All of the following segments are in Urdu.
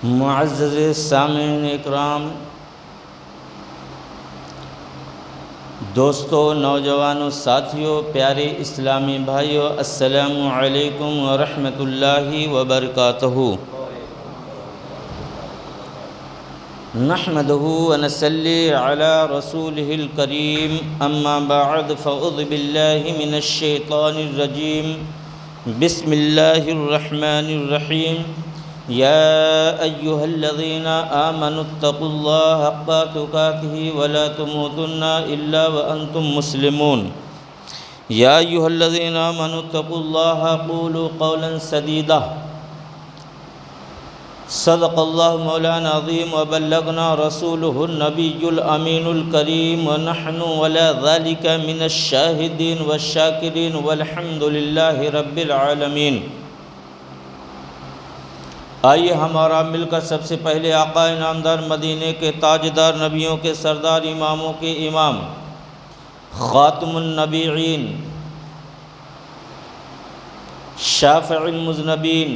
معزز سامعین اکرام، دوستو، نوجوانوں، ساتھیوں، پیارے اسلامی بھائیوں، السلام علیکم ورحمۃ اللہ وبرکاتہ۔ نحمده ونصلي على رسوله الكريم، اما بعد فاعوذ بالله من الشيطان الرجيم، بسم الله الرحمن الرحيم، يا أيها الذين آمنوا اتقوا الله حق تقاته ولا تموتن إلا وأنتم مسلمون، يا أيها الذين آمنوا اتقوا الله قولوا قولا سديدا، صدق الله مولانا عظيم وبلغنا رسوله النبي الأمين الكريم، ونحن ولا ذلك من الشاهدين والشاكرين والحمد لله رب العالمين۔ آئیے ہمارا مل کر سب سے پہلے آقا انعامدار مدینے کے تاجدار، نبیوں کے سردار، اماموں کے امام، خاتم النبیین، شافع المذنبین،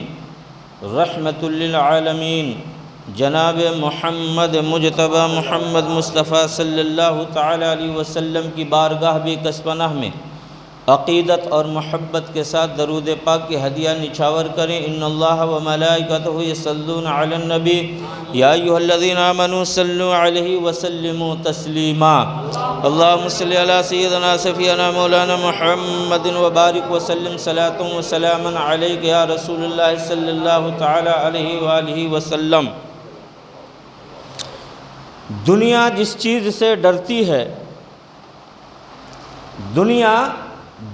رحمت للعالمین، جناب محمد مجتبی محمد مصطفیٰ صلی اللہ تعالی علیہ وسلم کی بارگاہ بھی کسپناہ میں عقیدت اور محبت کے ساتھ درود پاک کی ہدیہ نچھاور کریں۔ ان اللہ و ملائکتہ یصلون علی النبی یا ایھا الذین آمنوا صلوا علیہ وسلموا تسلیما، اللہم صلی علی سیدنا سفینا مولانا محمد وبارک وسلم صلاۃ و سلاما علیک یا رسول اللہ صلی اللہ تعالی علیہ وآلہ وسلم۔ دنیا جس چیز سے ڈرتی ہے، دنیا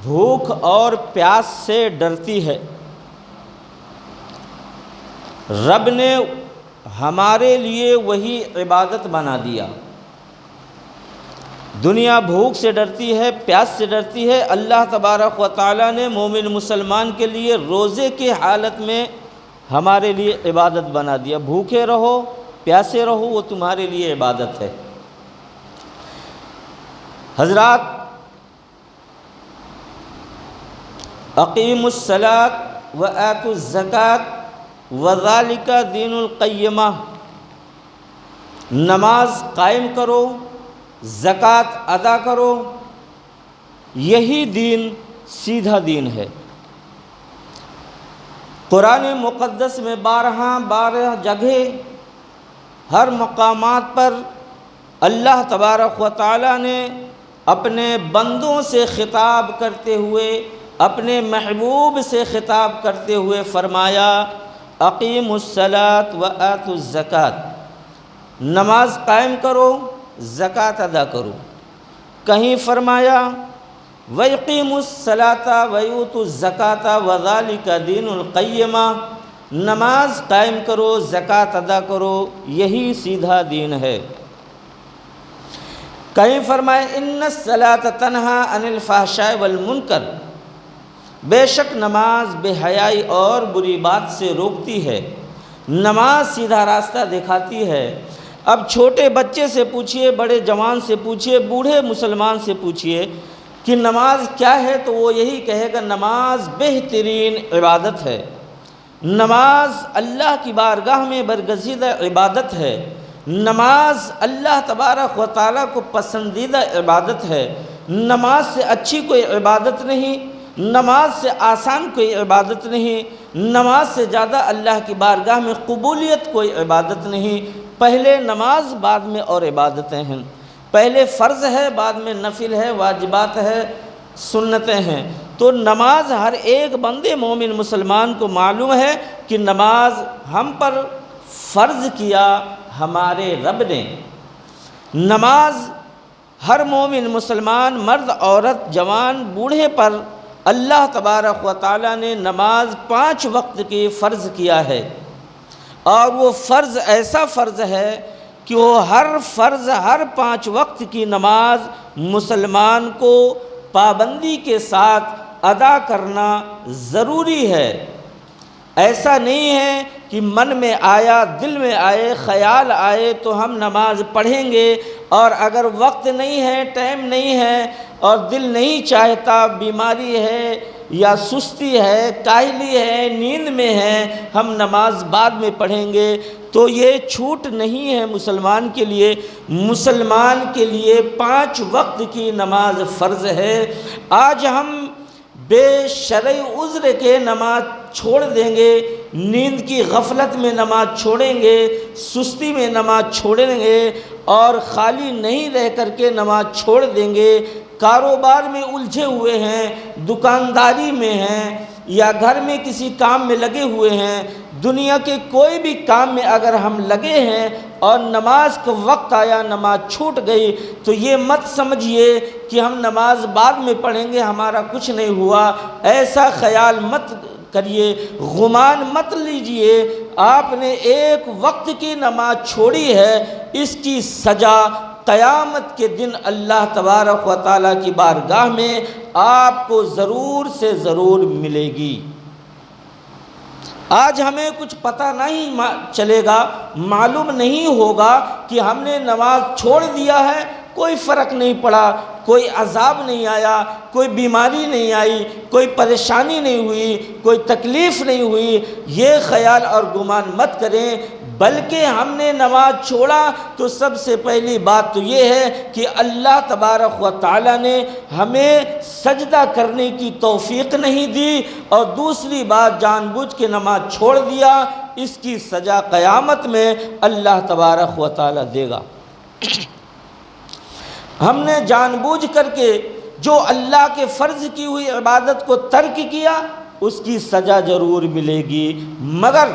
بھوک اور پیاس سے ڈرتی ہے، رب نے ہمارے لیے وہی عبادت بنا دیا۔ دنیا بھوک سے ڈرتی ہے، پیاس سے ڈرتی ہے، اللہ تبارک و تعالیٰ نے مومن مسلمان کے لیے روزے کی حالت میں ہمارے لیے عبادت بنا دیا۔ بھوکے رہو، پیاسے رہو، وہ تمہارے لیے عبادت ہے۔ حضرات، اقیموا الصلاۃ وآتوا الزکاۃ وذالک دین القیمہ، نماز قائم کرو، زکوٰۃ ادا کرو، یہی دین سیدھا دین ہے۔ قرآن مقدس میں بارہ جگہ ہر مقامات پر اللہ تبارک و تعالیٰ نے اپنے بندوں سے خطاب کرتے ہوئے، اپنے محبوب سے خطاب کرتے ہوئے فرمایا، اقیموا الصلاۃ وآتوا الزکاۃ، نماز قائم کرو، زکوٰۃ ادا کرو۔ کہیں فرمایا وَيُقِيمُوا الصَّلَاةَ وَيُؤْتُوا الزَّكَاةَ وَذَلِكَ دِينُ الْقَيِّمَةِ، نماز قائم کرو، زکوٰۃ ادا کرو، یہی سیدھا دین ہے۔ کہیں فرمائے اِنَّ الصَّلَاةَ تَنْهَىٰ عَنِ الْفَحْشَاءِ وَالْمُنکَرِ، بے شک نماز بے حیائی اور بری بات سے روکتی ہے، نماز سیدھا راستہ دکھاتی ہے۔ اب چھوٹے بچے سے پوچھئے، بڑے جوان سے پوچھئے، بوڑھے مسلمان سے پوچھئے کہ نماز کیا ہے، تو وہ یہی کہے گا نماز بہترین عبادت ہے، نماز اللہ کی بارگاہ میں برگزیدہ عبادت ہے، نماز اللہ تبارک و تعالیٰ کو پسندیدہ عبادت ہے، نماز سے اچھی کوئی عبادت نہیں، نماز سے آسان کوئی عبادت نہیں، نماز سے زیادہ اللہ کی بارگاہ میں قبولیت کوئی عبادت نہیں۔ پہلے نماز، بعد میں اور عبادتیں ہیں، پہلے فرض ہے، بعد میں نفل ہے، واجبات ہے، سنتیں ہیں۔ تو نماز ہر ایک بندے مومن مسلمان کو معلوم ہے کہ نماز ہم پر فرض کیا ہمارے رب نے۔ نماز ہر مومن مسلمان، مرد، عورت، جوان، بوڑھے پر اللہ تبارک و تعالیٰ نے نماز 5 وقت کی فرض کیا ہے، اور وہ فرض ایسا فرض ہے کہ وہ ہر 5 وقت کی نماز مسلمان کو پابندی کے ساتھ ادا کرنا ضروری ہے۔ ایسا نہیں ہے کہ من میں آیا، دل میں آئے، خیال آئے تو ہم نماز پڑھیں گے، اور اگر وقت نہیں ہے، ٹائم نہیں ہے اور دل نہیں چاہتا، بیماری ہے یا سستی ہے، کاہلی ہے، نیند میں ہے، ہم نماز بعد میں پڑھیں گے، تو یہ چھوٹ نہیں ہے مسلمان کے لیے۔ مسلمان کے لیے 5 وقت کی نماز فرض ہے۔ آج ہم بے شرعی عذر کے نماز چھوڑ دیں گے، نیند کی غفلت میں نماز چھوڑیں گے، سستی میں نماز چھوڑیں گے، اور خالی نہیں رہ کر کے نماز چھوڑ دیں گے، کاروبار میں الجھے ہوئے ہیں، دکانداری میں ہیں، یا گھر میں کسی کام میں لگے ہوئے ہیں، دنیا کے کوئی بھی کام میں اگر ہم لگے ہیں اور نماز کا وقت آیا، نماز چھوٹ گئی، تو یہ مت سمجھیے کہ ہم نماز بعد میں پڑھیں گے، ہمارا کچھ نہیں ہوا، ایسا خیال مت کریے، گمان مت لیجئے۔ آپ نے ایک وقت کی نماز چھوڑی ہے، اس کی سزا قیامت کے دن اللہ تبارک و تعالیٰ کی بارگاہ میں آپ کو ضرور سے ضرور ملے گی۔ آج ہمیں کچھ پتہ نہیں چلے گا، معلوم نہیں ہوگا کہ ہم نے نماز چھوڑ دیا ہے، کوئی فرق نہیں پڑا، کوئی عذاب نہیں آیا، کوئی بیماری نہیں آئی، کوئی پریشانی نہیں ہوئی، کوئی تکلیف نہیں ہوئی، یہ خیال اور گمان مت کریں، بلکہ ہم نے نماز چھوڑا تو سب سے پہلی بات تو یہ ہے کہ اللہ تبارک و تعالیٰ نے ہمیں سجدہ کرنے کی توفیق نہیں دی، اور دوسری بات جان بوجھ کے نماز چھوڑ دیا، اس کی سزا قیامت میں اللہ تبارک و تعالیٰ دے گا۔ ہم نے جان بوجھ کر کے جو اللہ کے فرض کی ہوئی عبادت کو ترک کیا، اس کی سزا ضرور ملے گی، مگر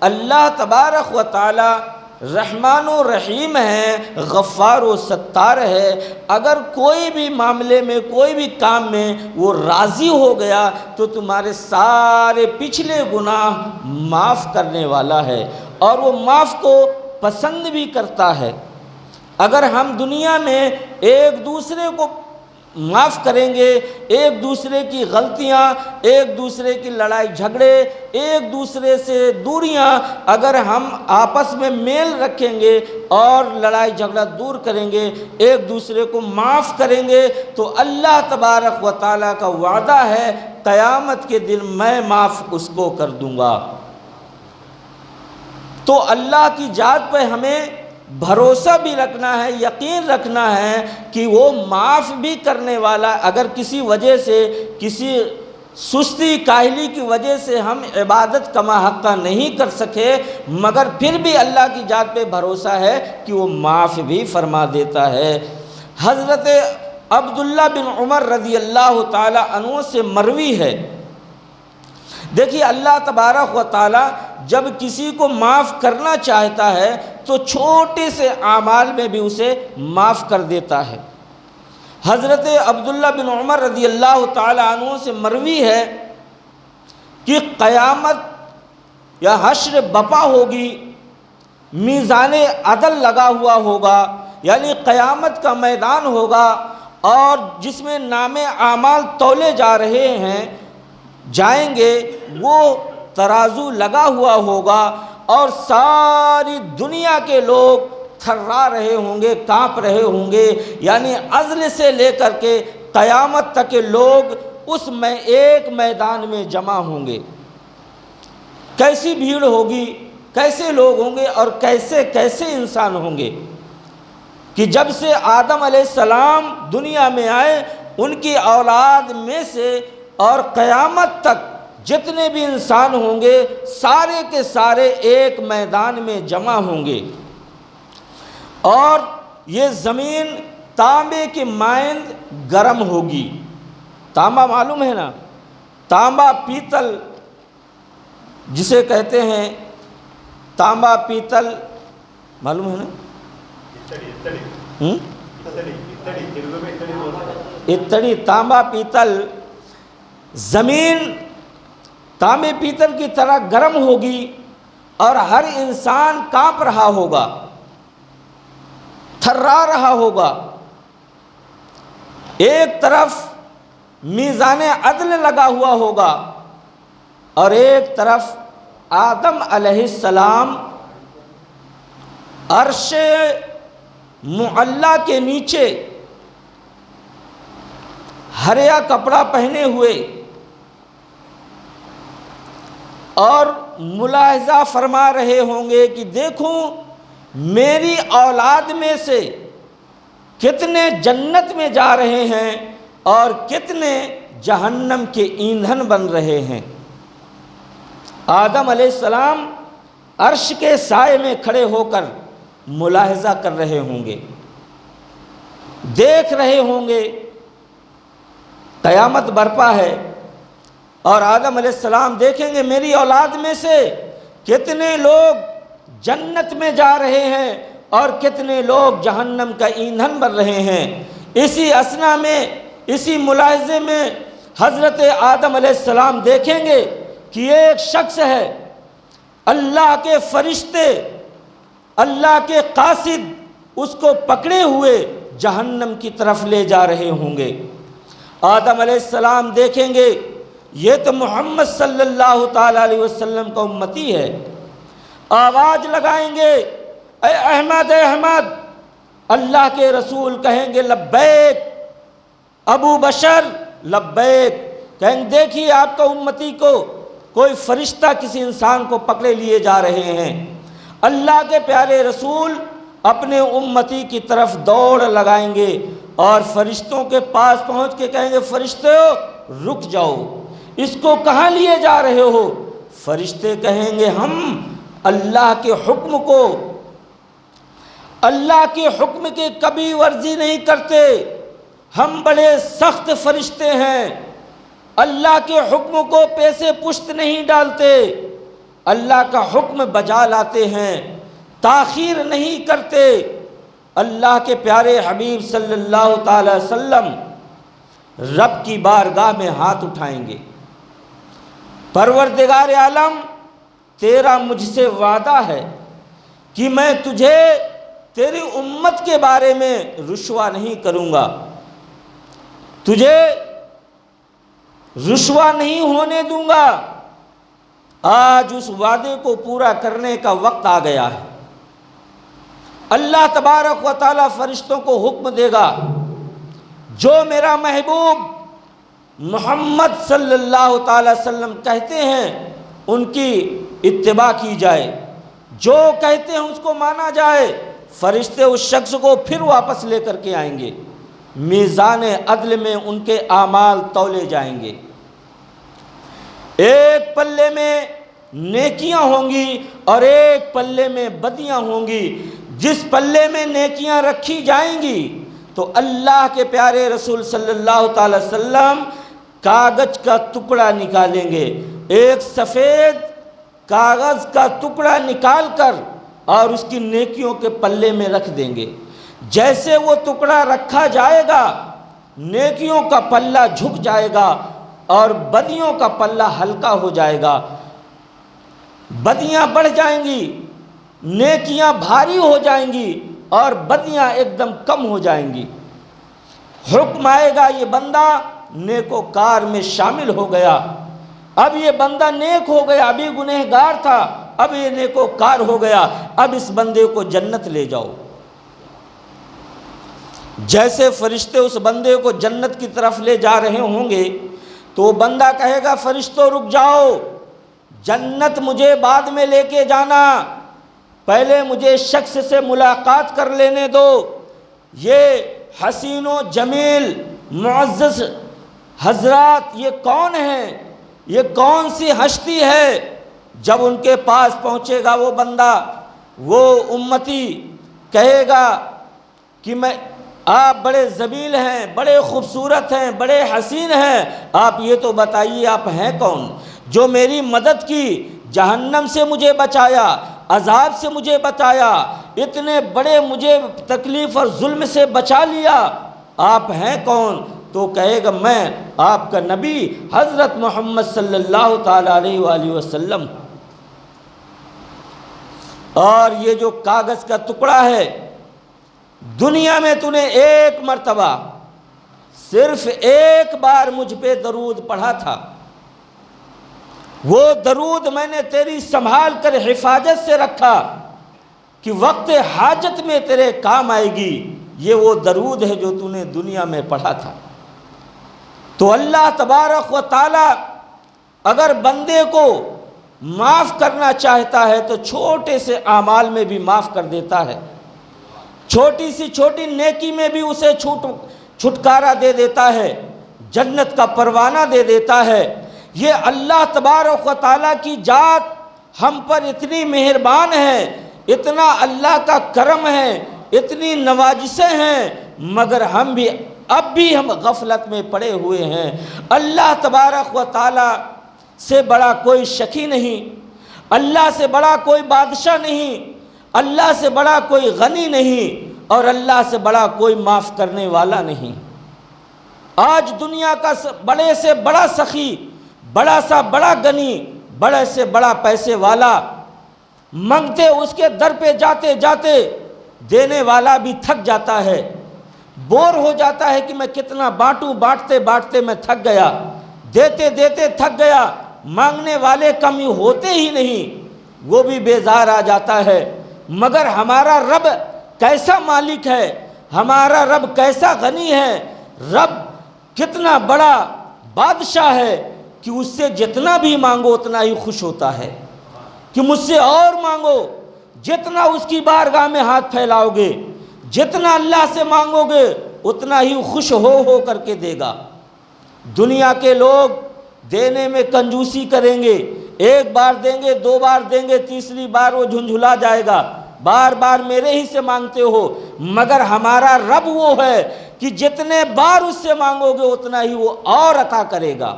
اللہ تبارک و تعالی رحمان و رحیم ہے، غفار و ستار ہے، اگر کوئی بھی معاملے میں، کوئی بھی کام میں وہ راضی ہو گیا تو تمہارے سارے پچھلے گناہ معاف کرنے والا ہے، اور وہ معاف کو پسند بھی کرتا ہے۔ اگر ہم دنیا میں ایک دوسرے کو معاف کریں گے، ایک دوسرے کی غلطیاں، ایک دوسرے کی لڑائی جھگڑے، ایک دوسرے سے دوریاں اگر ہم آپس میں میل رکھیں گے اور لڑائی جھگڑا دور کریں گے، ایک دوسرے کو معاف کریں گے، تو اللہ تبارک و تعالیٰ کا وعدہ ہے قیامت کے دن میں معاف اس کو کر دوں گا۔ تو اللہ کی ذات پہ ہمیں بھروسہ بھی رکھنا ہے، یقین رکھنا ہے کہ وہ معاف بھی کرنے والا۔ اگر کسی وجہ سے، کسی سستی کاہلی کی وجہ سے ہم عبادت کما حقہ نہیں کر سکے، مگر پھر بھی اللہ کی ذات پہ بھروسہ ہے کہ وہ معاف بھی فرما دیتا ہے۔ حضرت عبداللہ بن عمر رضی اللہ تعالی عنہ سے مروی ہے، دیکھیے اللہ تبارک و تعالی جب کسی کو معاف کرنا چاہتا ہے تو چھوٹے سے اعمال میں بھی اسے معاف کر دیتا ہے۔ حضرت عبداللہ بن عمر رضی اللہ تعالی عنہ سے مروی ہے کہ قیامت یا حشر بپا ہوگی، میزان عدل لگا ہوا ہوگا، یعنی قیامت کا میدان ہوگا، اور جس میں نام اعمال تولے جا رہے ہیں، جائیں گے، وہ ترازو لگا ہوا ہوگا، اور ساری دنیا کے لوگ تھرا رہے ہوں گے، کانپ رہے ہوں گے، یعنی عزل سے لے کر کے قیامت تک کے لوگ اس میں ایک میدان میں جمع ہوں گے۔ کیسی بھیڑ ہوگی، کیسے لوگ ہوں گے، اور کیسے کیسے انسان ہوں گے کہ جب سے آدم علیہ السلام دنیا میں آئے، ان کی اولاد میں سے اور قیامت تک جتنے بھی انسان ہوں گے، سارے کے سارے ایک میدان میں جمع ہوں گے، اور یہ زمین تانبے کے مانند گرم ہوگی۔ تانبا معلوم ہے نا، تانبا پیتل جسے کہتے ہیں، تانبا پیتل معلوم ہے نا، اتڑی، تانبا پیتل، زمین تانبے پیتل کی طرح گرم ہوگی، اور ہر انسان کانپ رہا ہوگا، تھرا رہا ہوگا۔ ایک طرف میزان عدل لگا ہوا ہوگا، اور ایک طرف آدم علیہ السلام عرش معلیٰ کے نیچے ہریا کپڑا پہنے ہوئے اور ملاحظہ فرما رہے ہوں گے کہ دیکھوں میری اولاد میں سے کتنے جنت میں جا رہے ہیں اور کتنے جہنم کے ایندھن بن رہے ہیں۔ آدم علیہ السلام عرش کے سائے میں کھڑے ہو کر ملاحظہ کر رہے ہوں گے، دیکھ رہے ہوں گے قیامت برپا ہے، اور آدم علیہ السلام دیکھیں گے میری اولاد میں سے کتنے لوگ جنت میں جا رہے ہیں اور کتنے لوگ جہنم کا ایندھن بن رہے ہیں۔ اسی اثنا میں، اسی ملاحظے میں حضرت آدم علیہ السلام دیکھیں گے کہ ایک شخص ہے، اللہ کے فرشتے، اللہ کے قاصد اس کو پکڑے ہوئے جہنم کی طرف لے جا رہے ہوں گے۔ آدم علیہ السلام دیکھیں گے یہ تو محمد صلی اللہ تعالیٰ علیہ وسلم کا امتی ہے، آواز لگائیں گے اے احمد اے احمد، اللہ کے رسول کہیں گے لبیک ابو بشر لبیک، کہیں گے دیکھیے آپ کا امتی کو کوئی فرشتہ کسی انسان کو پکڑے لیے جا رہے ہیں۔ اللہ کے پیارے رسول اپنے امتی کی طرف دوڑ لگائیں گے اور فرشتوں کے پاس پہنچ کے کہیں گے فرشتوں رک جاؤ، اس کو کہاں لیے جا رہے ہو؟ فرشتے کہیں گے ہم اللہ کے حکم کو، اللہ کے حکم کی کبھی ورزی نہیں کرتے، ہم بڑے سخت فرشتے ہیں، اللہ کے حکم کو پیسے پشت نہیں ڈالتے، اللہ کا حکم بجا لاتے ہیں، تاخیر نہیں کرتے۔ اللہ کے پیارے حبیب صلی اللہ تعالی وسلم رب کی بارگاہ میں ہاتھ اٹھائیں گے، پروردگار عالم تیرا مجھ سے وعدہ ہے کہ میں تجھے تیری امت کے بارے میں رسوا نہیں کروں گا، تجھے رسوا نہیں ہونے دوں گا۔ آج اس وعدے کو پورا کرنے کا وقت آ گیا ہے۔ اللہ تبارک و تعالیٰ فرشتوں کو حکم دے گا جو میرا محبوب محمد صلی اللہ تعالی وسلم کہتے ہیں ان کی اتباع کی جائے، جو کہتے ہیں اس کو مانا جائے۔ فرشتے اس شخص کو پھر واپس لے کر کے آئیں گے، میزان عدل میں ان کے اعمال تولے جائیں گے، ایک پلے میں نیکیاں ہوں گی اور ایک پلے میں بدیاں ہوں گی۔ جس پلے میں نیکیاں رکھی جائیں گی تو اللہ کے پیارے رسول صلی اللہ تعالی وسلم کاغذ کا ٹکڑا نکالیں گے، ایک سفید کاغذ کا ٹکڑا نکال کر اور اس کی نیکیوں کے پلے میں رکھ دیں گے۔ جیسے وہ ٹکڑا رکھا جائے گا نیکیوں کا پلہ جھک جائے گا اور بدیوں کا پلہ ہلکا ہو جائے گا، بدیاں بڑھ جائیں گی، نیکیاں بھاری ہو جائیں گی اور بدیاں ایک دم کم ہو جائیں گی۔ حکم آئے گا یہ بندہ نیکوکار میں شامل ہو گیا، اب یہ بندہ نیک ہو گیا، ابھی گنہگار تھا اب یہ نیکوکار ہو گیا، اب اس بندے کو جنت لے جاؤ۔ جیسے فرشتے اس بندے کو جنت کی طرف لے جا رہے ہوں گے تو وہ بندہ کہے گا فرشتوں رک جاؤ، جنت مجھے بعد میں لے کے جانا، پہلے مجھے شخص سے ملاقات کر لینے دو، یہ حسین و جمیل معزز حضرات یہ کون ہیں، یہ کون سی ہستی ہے؟ جب ان کے پاس پہنچے گا وہ بندہ، وہ امتی کہے گا کہ آپ بڑے ذلیل ہیں، بڑے خوبصورت ہیں، بڑے حسین ہیں، آپ یہ تو بتائیے آپ ہیں کون جو میری مدد کی، جہنم سے مجھے بچایا، عذاب سے مجھے بچایا، اتنے بڑے مجھے تکلیف اور ظلم سے بچا لیا، آپ ہیں کون؟ تو کہے گا میں آپ کا نبی حضرت محمد صلی اللہ تعالی علیہ وآلہ وسلم۔ اور یہ جو کاغذ کا ٹکڑا ہے، دنیا میں تو نے ایک مرتبہ صرف ایک بار مجھ پہ درود پڑھا تھا، وہ درود میں نے تیری سنبھال کر حفاظت سے رکھا کہ وقت حاجت میں تیرے کام آئے گی، یہ وہ درود ہے جو تو نے دنیا میں پڑھا تھا۔ تو اللہ تبارک و تعالی اگر بندے کو معاف کرنا چاہتا ہے تو چھوٹے سے اعمال میں بھی معاف کر دیتا ہے، چھوٹی سی چھوٹی نیکی میں بھی اسے چھٹکارا دے دیتا ہے، جنت کا پروانہ دے دیتا ہے۔ یہ اللہ تبارک و تعالیٰ کی ذات ہم پر اتنی مہربان ہے، اتنا اللہ کا کرم ہے، اتنی نوازشیں ہیں، مگر ہم غفلت میں پڑے ہوئے ہیں۔ اللہ تبارک و تعالیٰ سے بڑا کوئی شکی نہیں، اللہ سے بڑا کوئی بادشاہ نہیں، اللہ سے بڑا کوئی غنی نہیں، اور اللہ سے بڑا کوئی معاف کرنے والا نہیں۔ آج دنیا کا بڑے سے بڑا سخی، بڑا سا بڑا غنی، بڑے سے بڑا پیسے والا، منگتے اس کے در پہ جاتے جاتے دینے والا بھی تھک جاتا ہے، بور ہو جاتا ہے کہ میں کتنا بانٹوں، بانٹتے بانٹتے میں تھک گیا، دیتے دیتے تھک گیا، مانگنے والے کمی ہوتے ہی نہیں، وہ بھی بیزار آ جاتا ہے۔ مگر ہمارا رب کیسا مالک ہے، ہمارا رب کیسا غنی ہے، رب کتنا بڑا بادشاہ ہے کہ اس سے جتنا بھی مانگو اتنا ہی خوش ہوتا ہے، کہ مجھ سے اور مانگو، جتنا اس کی بارگاہ میں ہاتھ پھیلاؤ گے، جتنا اللہ سے مانگو گے اتنا ہی خوش ہو کر کے دے گا۔ دنیا کے لوگ دینے میں کنجوسی کریں گے، ایک بار دیں گے، دو بار دیں گے، تیسری بار وہ جھنجھلا جائے گا، بار بار میرے ہی سے مانگتے ہو، مگر ہمارا رب وہ ہے کہ جتنے بار اس سے مانگو گے اتنا ہی وہ اور عطا کرے گا۔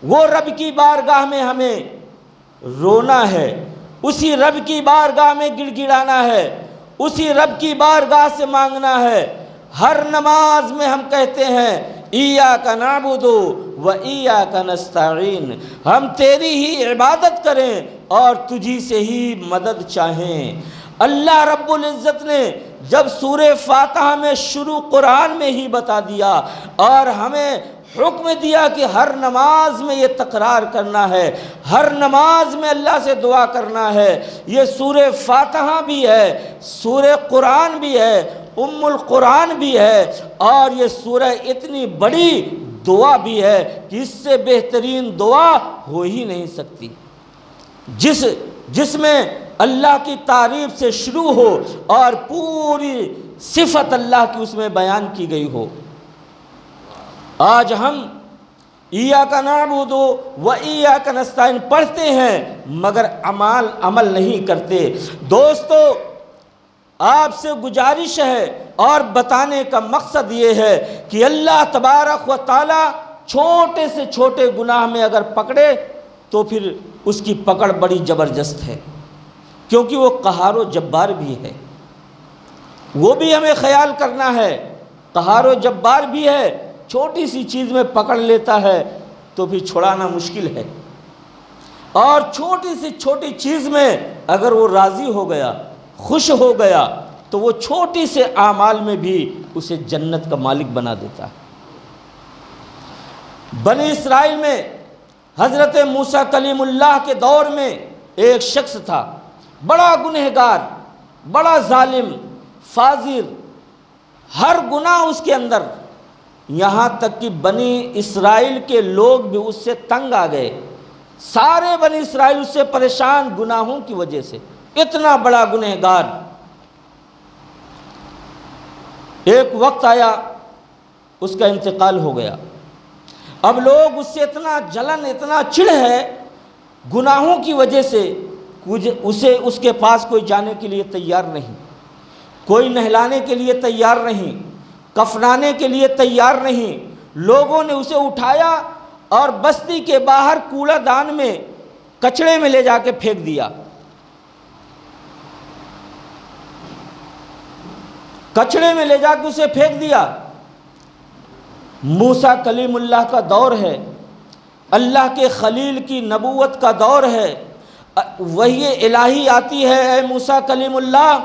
وہ رب کی بارگاہ میں ہمیں رونا ہے، اسی رب کی بارگاہ میں گڑ گڑانا ہے، اسی رب کی بارگاہ سے مانگنا ہے۔ ہر نماز میں ہم کہتے ہیں ایاک نعبد و ایاک نستعین، ہم تیری ہی عبادت کریں اور تجھی سے ہی مدد چاہیں۔ اللہ رب العزت نے جب سورہ فاتحہ میں شروع قرآن میں ہی بتا دیا اور ہمیں حکم دیا کہ ہر نماز میں یہ تکرار کرنا ہے، ہر نماز میں اللہ سے دعا کرنا ہے، یہ سورہ فاتحہ بھی ہے، سورہ قرآن بھی ہے، ام القرآن بھی ہے، اور یہ سورہ اتنی بڑی دعا بھی ہے کہ اس سے بہترین دعا ہو ہی نہیں سکتی، جس میں اللہ کی تعریف سے شروع ہو اور پوری صفت اللہ کی اس میں بیان کی گئی ہو۔ آج ہم ایاک نعبد و ایاک نستعین پڑھتے ہیں مگر عمل نہیں کرتے۔ دوستو، آپ سے گزارش ہے اور بتانے کا مقصد یہ ہے کہ اللہ تبارک و تعالی چھوٹے سے چھوٹے گناہ میں اگر پکڑے تو پھر اس کی پکڑ بڑی زبردست ہے، کیونکہ وہ قہار و جبار بھی ہے، وہ بھی ہمیں خیال کرنا ہے، قہار و جبار بھی ہے، چھوٹی سی چیز میں پکڑ لیتا ہے تو پھر چھڑانا مشکل ہے، اور چھوٹی سی چھوٹی چیز میں اگر وہ راضی ہو گیا، خوش ہو گیا تو وہ چھوٹی سے اعمال میں بھی اسے جنت کا مالک بنا دیتا ہے۔ بنی اسرائیل میں حضرت موسیٰ کلیم اللہ کے دور میں ایک شخص تھا، بڑا گنہگار، بڑا ظالم، فاجر، ہر گناہ اس کے اندر، یہاں تک کہ بنی اسرائیل کے لوگ بھی اس سے تنگ آ گئے، سارے بنی اسرائیل اس سے پریشان گناہوں کی وجہ سے، اتنا بڑا گنہگار۔ ایک وقت آیا اس کا انتقال ہو گیا، اب لوگ اس سے اتنا جلن، اتنا چڑ ہے گناہوں کی وجہ سے، اس کے پاس کوئی جانے کے لیے تیار نہیں، کوئی نہلانے کے لیے تیار نہیں، کفنانے کے لیے تیار نہیں۔ لوگوں نے اسے اٹھایا اور بستی کے باہر کوڑا دان میں، کچڑے میں لے جا کے پھینک دیا، کچڑے میں لے جا کے اسے پھینک دیا۔ موسیٰ کلیم اللہ کا دور ہے، اللہ کے خلیل کی نبوت کا دور ہے، وحی الہی آتی ہے، اے موسیٰ کلیم اللہ،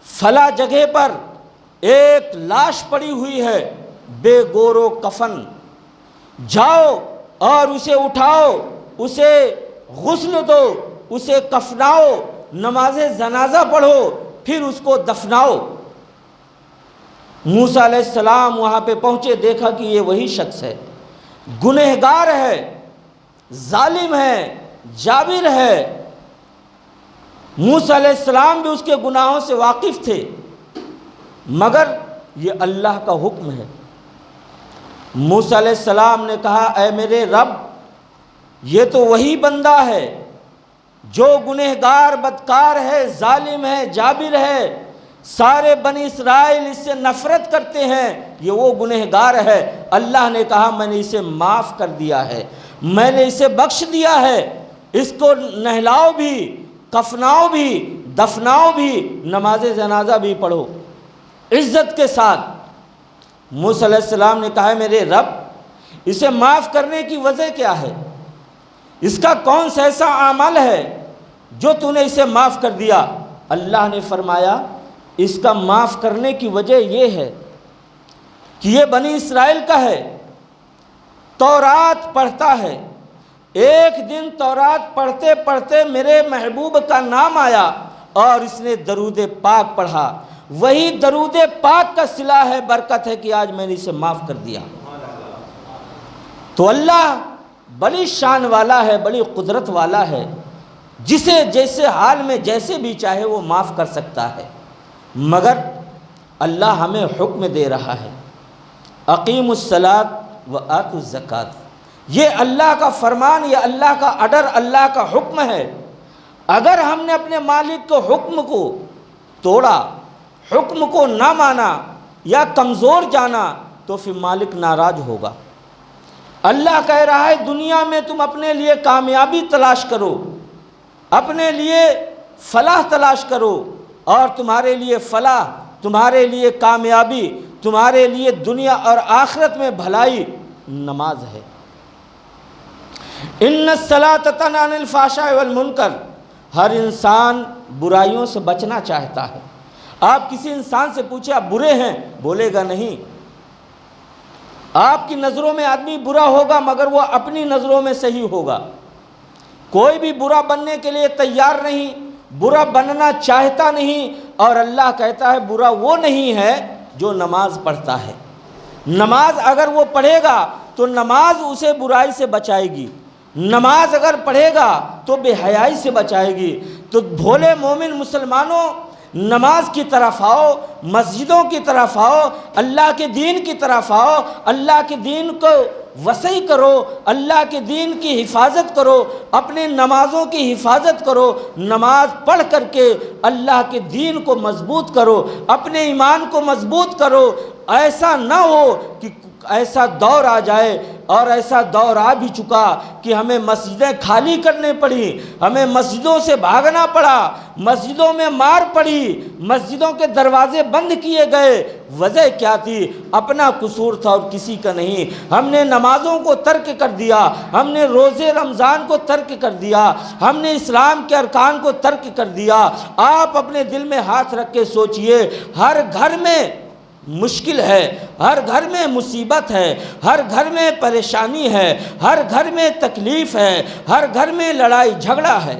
فلاں جگہ پر ایک لاش پڑی ہوئی ہے بے گور و کفن، جاؤ اور اسے اٹھاؤ، اسے غسل دو، اسے کفناؤ، نماز جنازہ پڑھو، پھر اس کو دفناؤ۔ موسیٰ علیہ السلام وہاں پہ پہنچے، دیکھا کہ یہ وہی شخص ہے، گنہگار ہے، ظالم ہے، جابر ہے، موسیٰ علیہ السلام بھی اس کے گناہوں سے واقف تھے، مگر یہ اللہ کا حکم ہے۔ موسیٰ علیہ السلام نے کہا اے میرے رب، یہ تو وہی بندہ ہے جو گنہگار بدکار ہے، ظالم ہے، جابر ہے، سارے بنی اسرائیل اس سے نفرت کرتے ہیں، یہ وہ گنہگار ہے۔ اللہ نے کہا میں نے اسے معاف کر دیا ہے، میں نے اسے بخش دیا ہے، اس کو نہلاؤ بھی، کفناؤ بھی، دفناؤ بھی، نماز جنازہ بھی پڑھو عزت کے ساتھ۔ موسیٰ علیہ السلام نے کہا میرے رب، اسے معاف کرنے کی وجہ کیا ہے؟ اس کا کون سا ایسا عمل ہے جو تو نے اسے معاف کر دیا؟ اللہ نے فرمایا اس کا معاف کرنے کی وجہ یہ ہے کہ یہ بنی اسرائیل کا ہے، تورات پڑھتا ہے، ایک دن تورات پڑھتے پڑھتے میرے محبوب کا نام آیا اور اس نے درود پاک پڑھا، وہی درود پاک کا صلہ ہے، برکت ہے کہ آج میں نے اسے معاف کر دیا۔ تو اللہ بڑی شان والا ہے، بڑی قدرت والا ہے، جسے جیسے حال میں جیسے بھی چاہے وہ معاف کر سکتا ہے، مگر اللہ ہمیں حکم دے رہا ہے اقیموا الصلاۃ وآتوا الزکاۃ۔ یہ اللہ کا فرمان، یہ اللہ کا آرڈر، اللہ کا حکم ہے۔ اگر ہم نے اپنے مالک کے حکم کو توڑا، حکم کو نہ مانا یا کمزور جانا، تو پھر مالک ناراض ہوگا۔ اللہ کہہ رہا ہے دنیا میں تم اپنے لیے کامیابی تلاش کرو، اپنے لیے فلاح تلاش کرو، اور تمہارے لیے فلاح، تمہارے لیے کامیابی، تمہارے لیے دنیا اور آخرت میں بھلائی نماز ہے۔ ان الصلاۃ تنہی عن الفحشاء والمنکر، ہر انسان برائیوں سے بچنا چاہتا ہے۔ آپ کسی انسان سے پوچھیں آپ برے ہیں، بولے گا نہیں۔ آپ کی نظروں میں آدمی برا ہوگا مگر وہ اپنی نظروں میں صحیح ہوگا۔ کوئی بھی برا بننے کے لیے تیار نہیں، برا بننا چاہتا نہیں، اور اللہ کہتا ہے برا وہ نہیں ہے جو نماز پڑھتا ہے۔ نماز اگر وہ پڑھے گا تو نماز اسے برائی سے بچائے گی، نماز اگر پڑھے گا تو بے حیائی سے بچائے گی۔ تو بھولے مومن مسلمانوں، نماز کی طرف آؤ، مسجدوں کی طرف آؤ، اللہ کے دین کی طرف آؤ، اللہ کے دین کو وسیع کرو، اللہ کے دین کی حفاظت کرو، اپنے نمازوں کی حفاظت کرو، نماز پڑھ کر کے اللہ کے دین کو مضبوط کرو، اپنے ایمان کو مضبوط کرو۔ ایسا نہ ہو کہ ایسا دور آ جائے، اور ایسا دور آ بھی چکا کہ ہمیں مسجدیں خالی کرنے پڑی، ہمیں مسجدوں سے بھاگنا پڑا، مسجدوں میں مار پڑی، مسجدوں کے دروازے بند کیے گئے۔ وجہ کیا تھی؟ اپنا قصور تھا اور کسی کا نہیں۔ ہم نے نمازوں کو ترک کر دیا، ہم نے روزے رمضان کو ترک کر دیا، ہم نے اسلام کے ارکان کو ترک کر دیا۔ آپ اپنے دل میں ہاتھ رکھ کے سوچئے، ہر گھر میں مشکل ہے، ہر گھر میں مصیبت ہے، ہر گھر میں پریشانی ہے، ہر گھر میں تکلیف ہے، ہر گھر میں لڑائی جھگڑا ہے،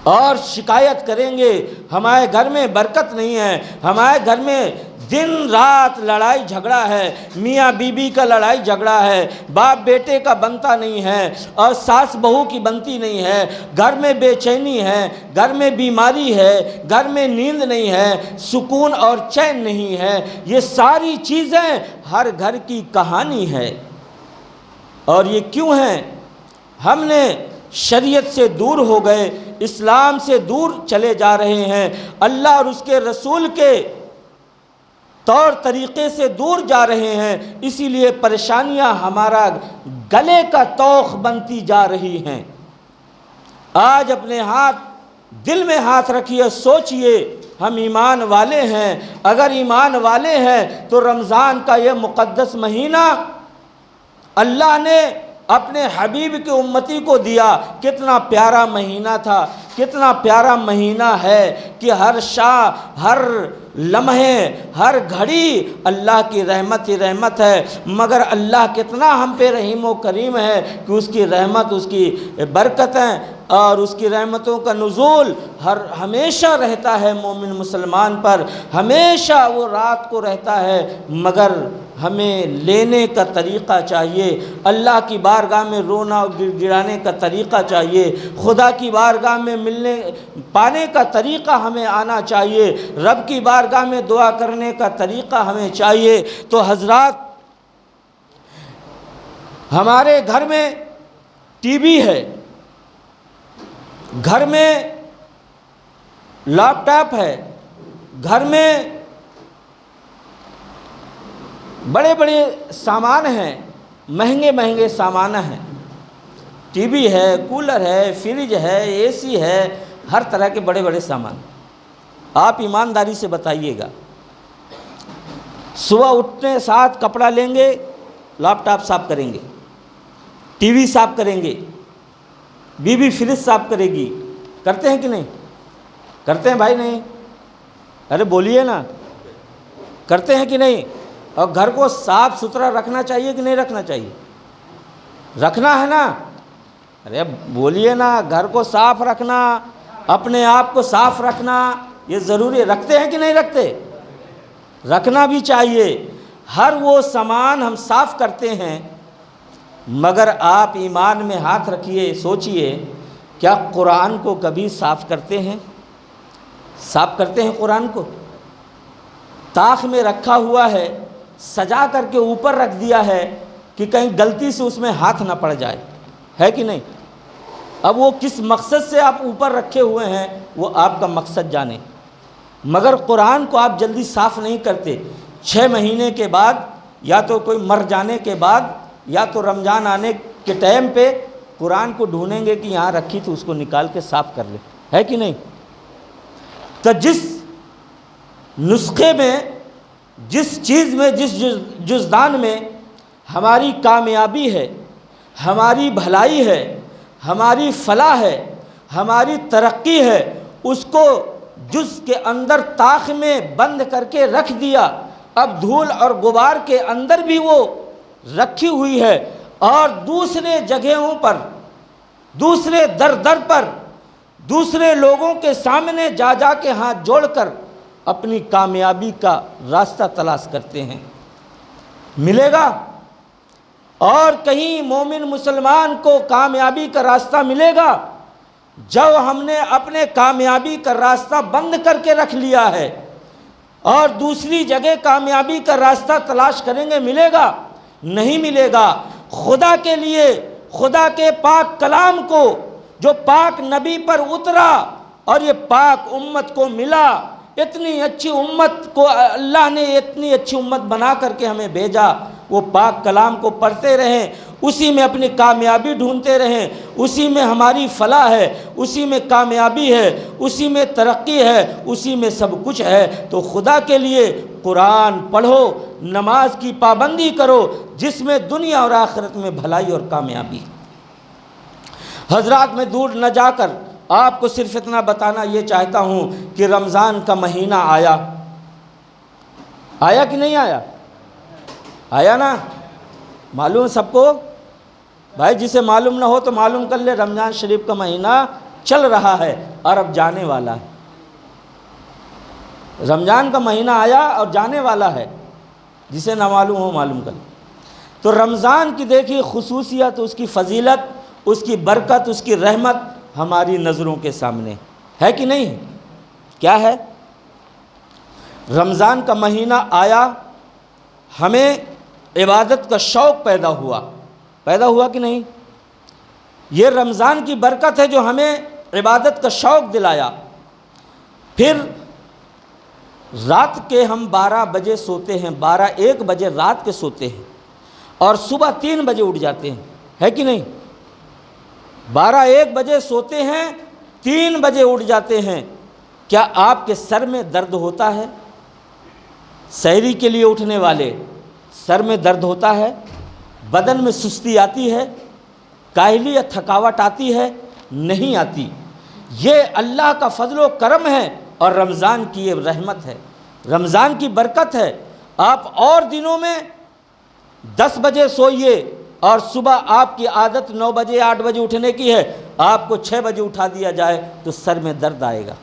اور شکایت کریں گے ہمارے گھر میں برکت نہیں ہے، ہمارے گھر میں دن رات لڑائی جھگڑا ہے، میاں بیوی کا لڑائی جھگڑا ہے، باپ بیٹے کا بنتا نہیں ہے، اور ساس بہو کی بنتی نہیں ہے، گھر میں بے چینی ہے، گھر میں بیماری ہے، گھر میں نیند نہیں ہے، سکون اور چین نہیں ہے۔ یہ ساری چیزیں ہر گھر کی کہانی ہے۔ اور یہ کیوں ہیں؟ ہم نے شریعت سے دور ہو گئے، اسلام سے دور چلے جا رہے ہیں، اللہ اور اس کے رسول کے طور طریقے سے دور جا رہے ہیں، اسی لیے پریشانیاں ہمارا گلے کا توخ بنتی جا رہی ہیں۔ آج اپنے دل میں ہاتھ رکھیے، سوچئے ہم ایمان والے ہیں۔ اگر ایمان والے ہیں تو رمضان کا یہ مقدس مہینہ اللہ نے اپنے حبیب کی امتی کو دیا۔ کتنا پیارا مہینہ تھا، کتنا پیارا مہینہ ہے کہ ہر شاہ، ہر لمحے، ہر گھڑی اللہ کی رحمت ہی رحمت ہے، مگر اللہ کتنا ہم پہ رحیم و کریم ہے کہ اس کی رحمت، اس کی برکتیں اور اس کی رحمتوں کا نزول ہمیشہ رہتا ہے مومن مسلمان پر، ہمیشہ وہ رات کو رہتا ہے، مگر ہمیں لینے کا طریقہ چاہیے، اللہ کی بارگاہ میں رونا اور گر گرانے کا طریقہ چاہیے، خدا کی بارگاہ میں پانے کا طریقہ ہمیں آنا چاہیے، رب کی بارگاہ میں دعا کرنے کا طریقہ ہمیں چاہیے۔ تو حضرات، ہمارے گھر میں ٹی وی ہے، گھر میں لیپ ٹاپ ہے، گھر میں بڑے بڑے سامان ہیں، مہنگے مہنگے سامان ہیں، ٹی وی ہے، کولر ہے، فریج ہے، اے سی ہے، ہر طرح کے بڑے بڑے سامان۔ آپ ایمانداری سے بتائیے گا، صبح اٹھنے ساتھ کپڑا لیں گے، لیپ ٹاپ صاف کریں گے، ٹی وی صاف کریں گے، بیوی فریج صاف کرے گی، کرتے ہیں کہ نہیں؟ کرتے ہیں بھائی؟ نہیں؟ ارے بولیے نا، کرتے ہیں کہ نہیں؟ اور گھر کو صاف ستھرا رکھنا چاہیے کہ نہیں رکھنا چاہیے؟ رکھنا ہے نا؟ ارے بولیے نا، گھر کو صاف رکھنا، اپنے آپ کو صاف رکھنا یہ ضروری ہے۔ رکھتے ہیں کہ نہیں رکھتے؟ رکھنا بھی چاہیے۔ ہر وہ سامان ہم صاف کرتے ہیں، مگر آپ ایمان میں ہاتھ رکھیے، سوچئے، کیا قرآن کو کبھی صاف کرتے ہیں؟ صاف کرتے ہیں قرآن کو؟ طاق میں رکھا ہوا ہے، سجا کر کے اوپر رکھ دیا ہے کہ کہیں غلطی سے اس میں ہاتھ نہ پڑ جائے، ہے کہ نہیں؟ اب وہ کس مقصد سے آپ اوپر رکھے ہوئے ہیں وہ آپ کا مقصد جانے، مگر قرآن کو آپ جلدی صاف نہیں کرتے۔ 6 مہینے کے بعد، یا تو کوئی مر جانے کے بعد، یا تو رمضان آنے کے ٹائم پہ قرآن کو ڈھونڈیں گے کہ یہاں رکھی تو اس کو نکال کے صاف کر لیں، ہے کہ نہیں؟ تو جس نسخے میں، جس چیز میں، جس جزدان میں ہماری کامیابی ہے، ہماری بھلائی ہے، ہماری فلاح ہے، ہماری ترقی ہے، اس کو جز کے اندر طاق میں بند کر کے رکھ دیا، اب دھول اور غبار کے اندر بھی وہ رکھی ہوئی ہے، اور دوسرے جگہوں پر، دوسرے در در پر، دوسرے لوگوں کے سامنے جا جا کے ہاتھ جوڑ کر اپنی کامیابی کا راستہ تلاش کرتے ہیں، ملے گا؟ اور کہیں مومن مسلمان کو کامیابی کا راستہ ملے گا؟ جب ہم نے اپنے کامیابی کا راستہ بند کر کے رکھ لیا ہے اور دوسری جگہ کامیابی کا راستہ تلاش کریں گے، ملے گا؟ نہیں ملے گا۔ خدا کے لیے، خدا کے پاک کلام کو جو پاک نبی پر اترا اور یہ پاک امت کو ملا، اتنی اچھی امت کو اللہ نے اتنی اچھی امت بنا کر کے ہمیں بھیجا، وہ پاک کلام کو پڑھتے رہیں، اسی میں اپنی کامیابی ڈھونڈتے رہیں، اسی میں ہماری فلاح ہے، اسی میں کامیابی ہے، اسی میں ترقی ہے، اسی میں سب کچھ ہے۔ تو خدا کے لیے قرآن پڑھو، نماز کی پابندی کرو، جس میں دنیا اور آخرت میں بھلائی اور کامیابی۔ حضرات، میں دور نہ جا کر آپ کو صرف اتنا بتانا یہ چاہتا ہوں کہ رمضان کا مہینہ آیا کہ نہیں آیا؟ آیا نا؟ معلوم سب کو؟ بھائی جسے معلوم نہ ہو تو معلوم کر لے، رمضان شریف کا مہینہ چل رہا ہے اور اب جانے والا ہے۔ رمضان کا مہینہ آیا اور جانے والا ہے، جسے نہ معلوم ہو معلوم کر لے۔ تو رمضان کی دیکھیے خصوصیت، اس کی فضیلت، اس کی برکت، اس کی رحمت ہماری نظروں کے سامنے ہے کہ نہیں؟ کیا ہے؟ رمضان کا مہینہ آیا، ہمیں عبادت کا شوق پیدا ہوا کہ نہیں؟ یہ رمضان کی برکت ہے جو ہمیں عبادت کا شوق دلایا۔ پھر رات کے ہم 12 بجے سوتے ہیں، 12-1 بجے رات کے سوتے ہیں، اور صبح 3 بجے اٹھ جاتے ہیں، ہے کہ نہیں؟ 12-1 بجے سوتے ہیں، 3 بجے اٹھ جاتے ہیں۔ کیا آپ کے سر میں درد ہوتا ہے؟ سحری کے لیے اٹھنے والے، سر میں درد ہوتا ہے؟ بدن میں سستی آتی ہے؟ کاہلی یا تھکاوٹ آتی ہے؟ نہیں آتی۔ یہ اللہ کا فضل و کرم ہے اور رمضان کی یہ رحمت ہے، رمضان کی برکت ہے۔ آپ اور دنوں میں 10 بجے سوئیے اور صبح آپ کی عادت 9 بجے 8 بجے اٹھنے کی ہے، آپ کو 6 بجے اٹھا دیا جائے تو سر میں درد آئے گا،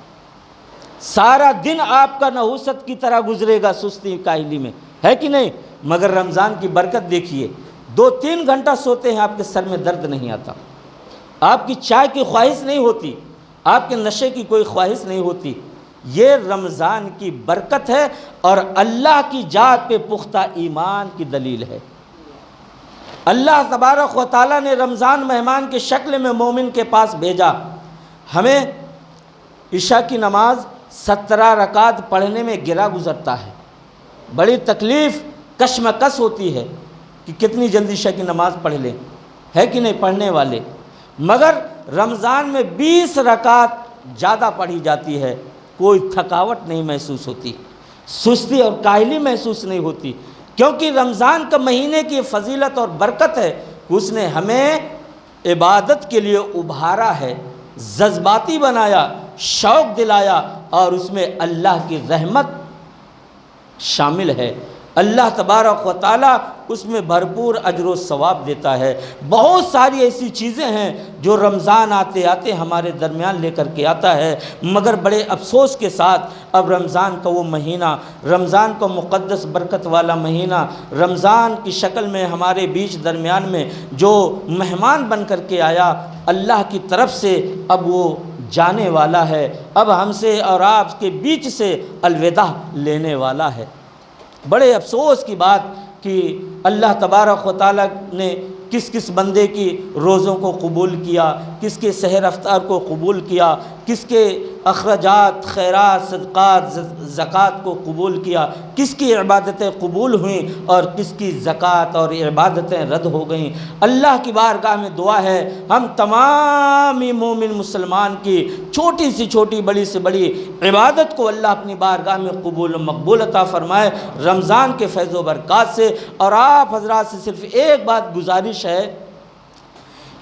سارا دن آپ کا نحوست کی طرح گزرے گا، سستی کاہلی میں، ہے کہ نہیں؟ مگر رمضان کی برکت دیکھیے، 2-3 گھنٹہ سوتے ہیں آپ کے سر میں درد نہیں آتا، آپ کی چائے کی خواہش نہیں ہوتی، آپ کے نشے کی کوئی خواہش نہیں ہوتی۔ یہ رمضان کی برکت ہے اور اللہ کی ذات پہ پختہ ایمان کی دلیل ہے۔ اللہ تبارک و تعالیٰ نے رمضان مہمان کی شکل میں مومن کے پاس بھیجا۔ ہمیں عشاء کی نماز 17 رکعت پڑھنے میں گرا گزرتا ہے، بڑی تکلیف کشمکش ہوتی ہے کہ کتنی جلدی عشاء کی نماز پڑھ لیں، ہے کہ نہیں پڑھنے والے؟ مگر رمضان میں 20 رکعت زیادہ پڑھی جاتی ہے، کوئی تھکاوٹ نہیں محسوس ہوتی، سستی اور کاہلی محسوس نہیں ہوتی، کیونکہ رمضان کا مہینے کی فضیلت اور برکت ہے کہ اس نے ہمیں عبادت کے لیے ابھارا ہے، جذباتی بنایا، شوق دلایا، اور اس میں اللہ کی رحمت شامل ہے۔ اللہ تبارک و تعالیٰ اس میں بھرپور اجر و ثواب دیتا ہے۔ بہت ساری ایسی چیزیں ہیں جو رمضان آتے آتے ہمارے درمیان لے کر کے آتا ہے، مگر بڑے افسوس کے ساتھ اب رمضان کا وہ مہینہ، رمضان کا مقدس برکت والا مہینہ، رمضان کی شکل میں ہمارے بیچ درمیان میں جو مہمان بن کر کے آیا اللہ کی طرف سے، اب وہ جانے والا ہے، اب ہم سے اور آپ کے بیچ سے الوداع لینے والا ہے۔ بڑے افسوس کی بات کہ اللہ تبارک و تعالیٰ نے کس کس بندے کی روزوں کو قبول کیا، کس کے سحر افطار کو قبول کیا، کس کے اخراجات، خیرات، صدقات، زکوٰۃ کو قبول کیا، کس کی عبادتیں قبول ہوئیں اور کس کی زکوٰۃ اور عبادتیں رد ہو گئیں۔ اللہ کی بارگاہ میں دعا ہے ہم تمامی مومن مسلمان کی چھوٹی سی چھوٹی، بڑی سے بڑی عبادت کو اللہ اپنی بارگاہ میں قبول و مقبول عطا فرمائے رمضان کے فیض و برکات سے۔ اور آپ حضرات سے صرف ایک بات گزارش ہے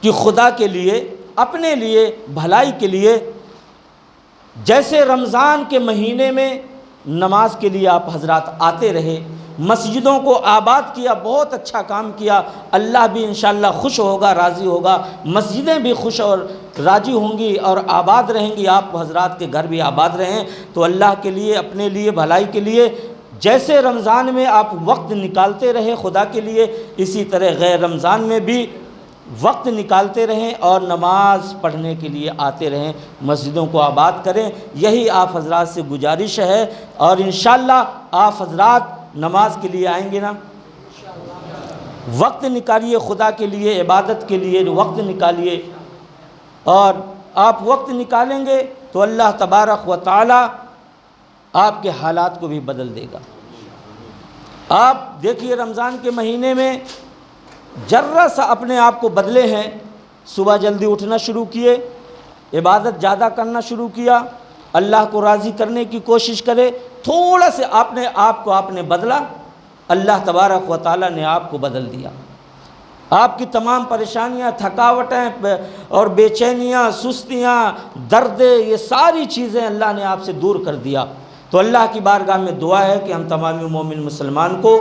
کہ خدا کے لیے، اپنے لیے، بھلائی کے لیے، جیسے رمضان کے مہینے میں نماز کے لیے آپ حضرات آتے رہے، مسجدوں کو آباد کیا، بہت اچھا کام کیا، اللہ بھی انشاءاللہ خوش ہوگا، راضی ہوگا، مسجدیں بھی خوش اور راضی ہوں گی اور آباد رہیں گی، آپ حضرات کے گھر بھی آباد رہیں۔ تو اللہ کے لیے، اپنے لیے، بھلائی کے لیے جیسے رمضان میں آپ وقت نکالتے رہے خدا کے لیے، اسی طرح غیر رمضان میں بھی وقت نکالتے رہیں اور نماز پڑھنے کے لیے آتے رہیں، مسجدوں کو آباد کریں، یہی آپ حضرات سے گزارش ہے۔ اور انشاءاللہ آپ حضرات نماز کے لیے آئیں گے نا؟ وقت نکالیے خدا کے لیے، عبادت کے لیے وقت نکالیے، اور آپ وقت نکالیں گے تو اللہ تبارک و تعالی آپ کے حالات کو بھی بدل دے گا۔ آپ دیکھیے رمضان کے مہینے میں ذرا سا اپنے آپ کو بدلے ہیں، صبح جلدی اٹھنا شروع کیے، عبادت زیادہ کرنا شروع کیا، اللہ کو راضی کرنے کی کوشش کرے، تھوڑا سے اپنے آپ کو آپ نے بدلا، اللہ تبارک و تعالیٰ نے آپ کو بدل دیا۔ آپ کی تمام پریشانیاں، تھکاوٹیں اور بے چینیاں، سستیاں، درد، یہ ساری چیزیں اللہ نے آپ سے دور کر دیا۔ تو اللہ کی بارگاہ میں دعا ہے کہ ہم تمامی مومن مسلمان کو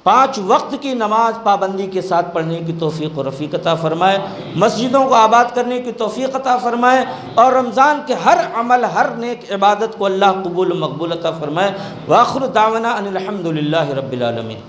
5 وقت کی نماز پابندی کے ساتھ پڑھنے کی توفیق و رفیق عطا فرمائے، مسجدوں کو آباد کرنے کی توفیق عطا فرمائے، اور رمضان کے ہر عمل، ہر نیک عبادت کو اللہ قبول و مقبول عطا فرمائے۔ وآخر دعوانا ان الحمد للہ رب العالمین۔